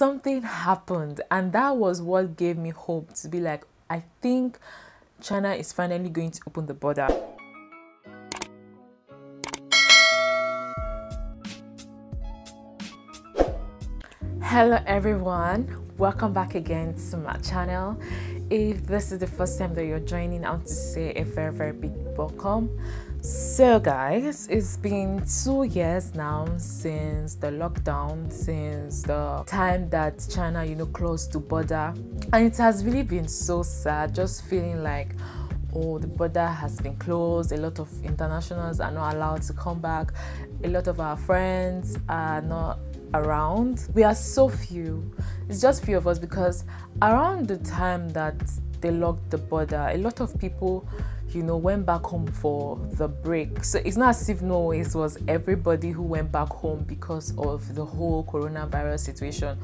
something happened, and that was what gave me hope to be like, I think China is finally going to open the border. Hello everyone, welcome back again to my channel. If this is the first time that you're joining, I want to say a very big welcome. So guys, it's been 2 years now since the lockdown, since the time that China closed the border, and it has really been so sad, just feeling like, oh, the border has been closed, a lot of internationals are not allowed to come back, a lot of our friends are not around. We are so few. It's just few of us, because around the time that they locked the border, a lot of people went back home for the break. So it's not as if it was everybody who went back home because of the whole coronavirus situation.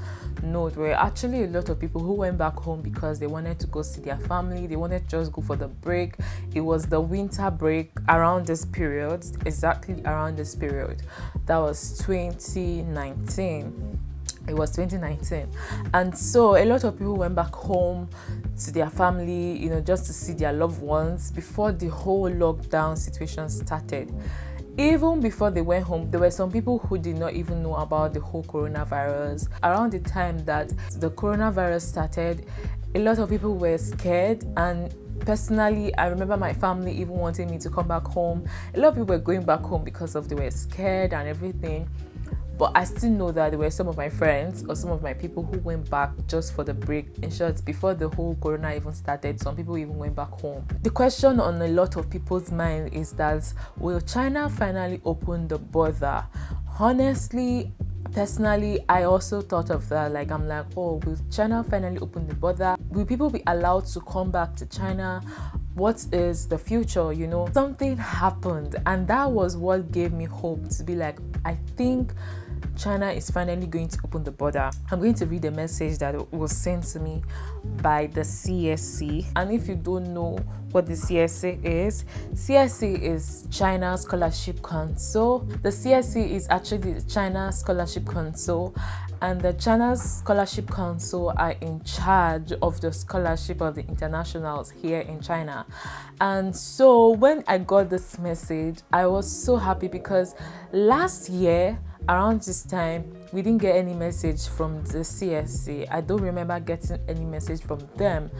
No, there were actually a lot of people who went back home because they wanted to go see their family, they wanted to just go for the break. It was the winter break around this period, exactly around this period. That was 2019. It was 2019, and so a lot of people went back home to their family, just to see their loved ones before the whole lockdown situation started. Even before they went home, there were some people who did not even know about the whole coronavirus. Around the time that the coronavirus started, a lot of people were scared, and personally, I remember my family even wanting me to come back home. A lot of people were going back home because they were scared and everything. But I still know that there were some of my friends or some of my people who went back just for the break. In short, before the whole corona even started, some people even went back home. The question on a lot of people's mind is that, will China finally open the border? Honestly, personally, I also thought of that. I'm like, oh, will China finally open the border? Will people be allowed to come back to China? What is the future? Something happened, and that was what gave me hope to be like, I think China is finally going to open the border. I'm going to read a message that was sent to me by the CSC. And if you don't know what the CSC is China Scholarship Council. The CSC is actually the China Scholarship Council, and the China Scholarship Council are in charge of the scholarship of the internationals here in China. And so when I got this message, I was so happy, because last year around this time we didn't get any message from the CSC. I don't remember getting any message from them,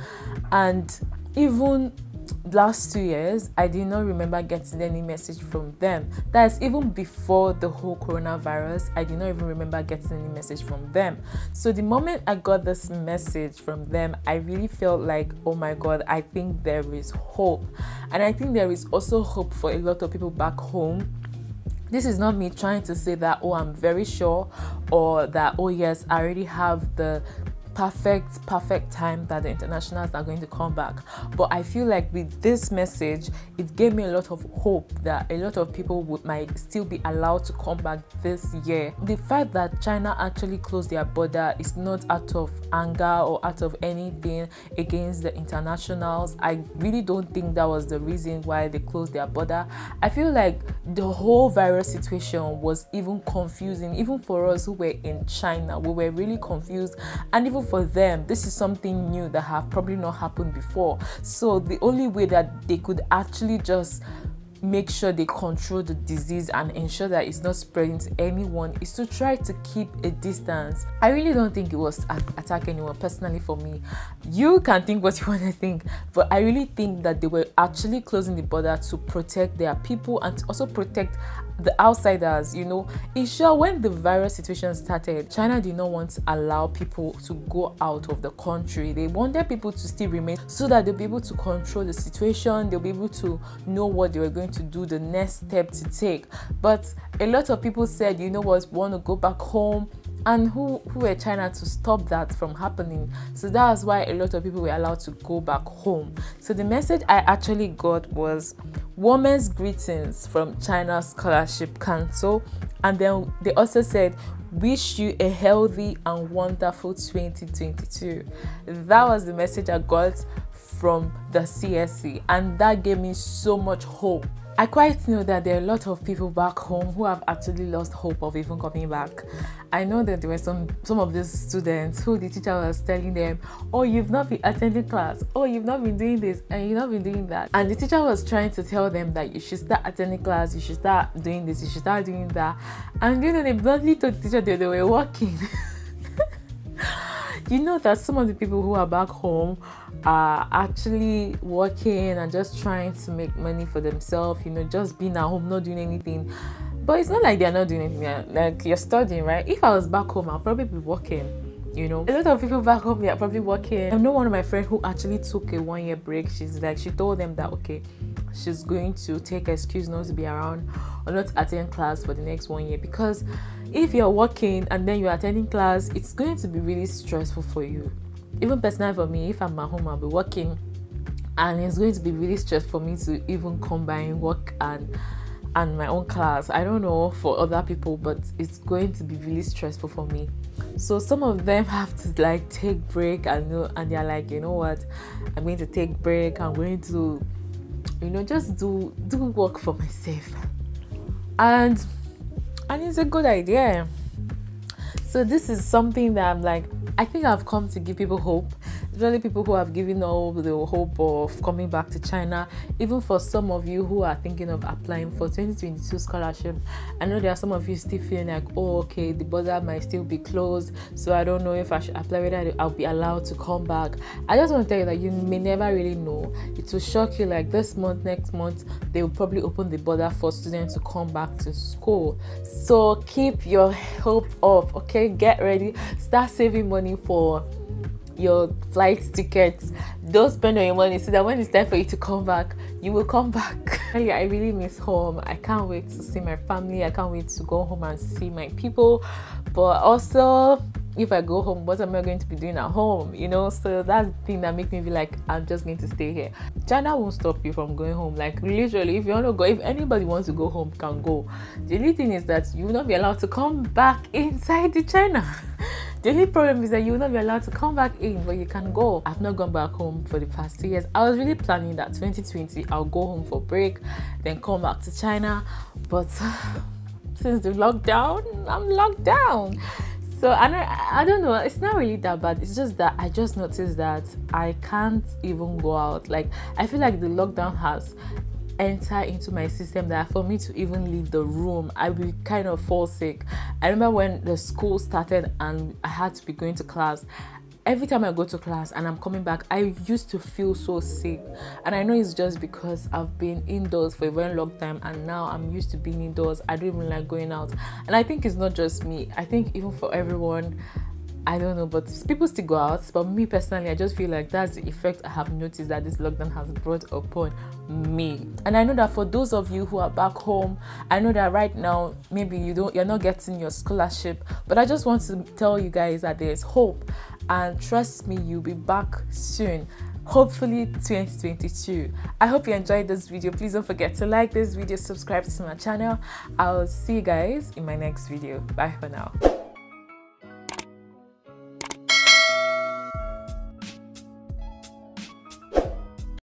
and even last 2 years I did not remember getting any message from them. That's even before the whole coronavirus. I did not even remember getting any message from them. So the moment I got this message from them, I really felt like, oh my god, I think there is hope. And I think there is also hope for a lot of people back home. This is not me trying to say that, oh, I'm very sure, or that, oh yes, I already have the perfect time that the internationals are going to come back. But I feel like with this message, it gave me a lot of hope that a lot of people might still be allowed to come back this year. The fact that China actually closed their border is not out of anger or out of anything against the internationals. I really don't think that was the reason why they closed their border. I feel like the whole virus situation was even confusing. Even for us who were in China, we were really confused, and even for them, this is something new that have probably not happened before. So the only way that they could actually just make sure they control the disease and ensure that it's not spreading to anyone is to try to keep a distance. I really don't think it was attack anyone. Personally, for me, you can think what you want to think, but I really think that they were actually closing the border to protect their people and to also protect the outsiders. In short, when the virus situation started, China did not want to allow people to go out of the country. They wanted people to still remain so that they'll be able to control the situation. They'll be able to know what they were going to do, the next step to take. But a lot of people said, we want to go back home. And who were China to stop that from happening? So that's why a lot of people were allowed to go back home. So the message I actually got was, warmest greetings from China Scholarship Council. And then they also said, wish you a healthy and wonderful 2022. That was the message I got from the CSC, and that gave me so much hope I quite know that there are a lot of people back home who have actually lost hope of even coming back. I know that there were some of these students who the teacher was telling them, oh, you've not been attending class, oh, you've not been doing this and you've not been doing that, and the teacher was trying to tell them that you should start attending class, you should start doing this, you should start doing that, and you know, they bluntly told the teacher that they were working. You know that some of the people who are back home are actually working and just trying to make money for themselves, you know, just being at home, not doing anything. But it's not like they're not doing anything. Like, you're studying, right? If I was back home, I'll probably be working, you know. A lot of people back home, they are probably working. I know one of my friends who actually took a 1-year break. She told them that, okay, she's going to take an excuse not to be around or not to attend class for the next 1 year, because if you're working and then you're attending class, it's going to be really stressful for you. Even personally for me, if I'm at home, I'll be working, and it's going to be really stressful for me to even combine work and my own class. I don't know for other people, but it's going to be really stressful for me. So some of them have to like take break, and they're like, you know what, I'm going to take break. I'm going to, you know, just do work for myself, and it's a good idea. So this is something that I'm like, I think I've come to give people hope, especially people who have given up the hope of coming back to China. Even for some of you who are thinking of applying for 2022 scholarship, I know there are some of you still feeling like, oh, okay, the border might still be closed, so I don't know if I should apply, whether I'll be allowed to come back. I just want to tell you that you may never really know. It will shock you, like this month, next month, they will probably open the border for students to come back to school. So keep your hope up, okay? Get ready, start saving money for your flight tickets. Don't spend all your money so that when it's time for you to come back, you will come back. I really miss home. I can't wait to see my family. I can't wait to go home and see my people. But also, if I go home, what am I going to be doing at home? You know, so that's the thing that makes me be like, I'm just going to stay here. China won't stop you from going home. Like, literally, if you want to go, if anybody wants to go home, can go. The only thing is that you will not be allowed to come back inside the China. The only problem is that you will not be allowed to come back in, but you can go. I've not gone back home for the past 2 years. I was really planning that 2020 I'll go home for break, then come back to China. But since the lockdown, I'm locked down. So I don't know, it's not really that bad. It's just that I just noticed that I can't even go out. Like, I feel like the lockdown has enter into my system that for me to even leave the room, I will kind of fall sick. I remember when the school started and I had to be going to class. Every time I go to class and I'm coming back, I used to feel so sick. And I know it's just because I've been indoors for a very long time, and now I'm used to being indoors. I don't even like going out. And I think it's not just me. I think even for everyone, I don't know, but people still go out. But me personally, I just feel like that's the effect I have noticed that this lockdown has brought upon me. And I know that for those of you who are back home, I know that right now maybe you're not getting your scholarship, but I just want to tell you guys that there's hope, and trust me, you'll be back soon. Hopefully 2022. I hope you enjoyed this video. Please don't forget to like this video, subscribe to my channel. I'll see you guys in my next video. Bye for now.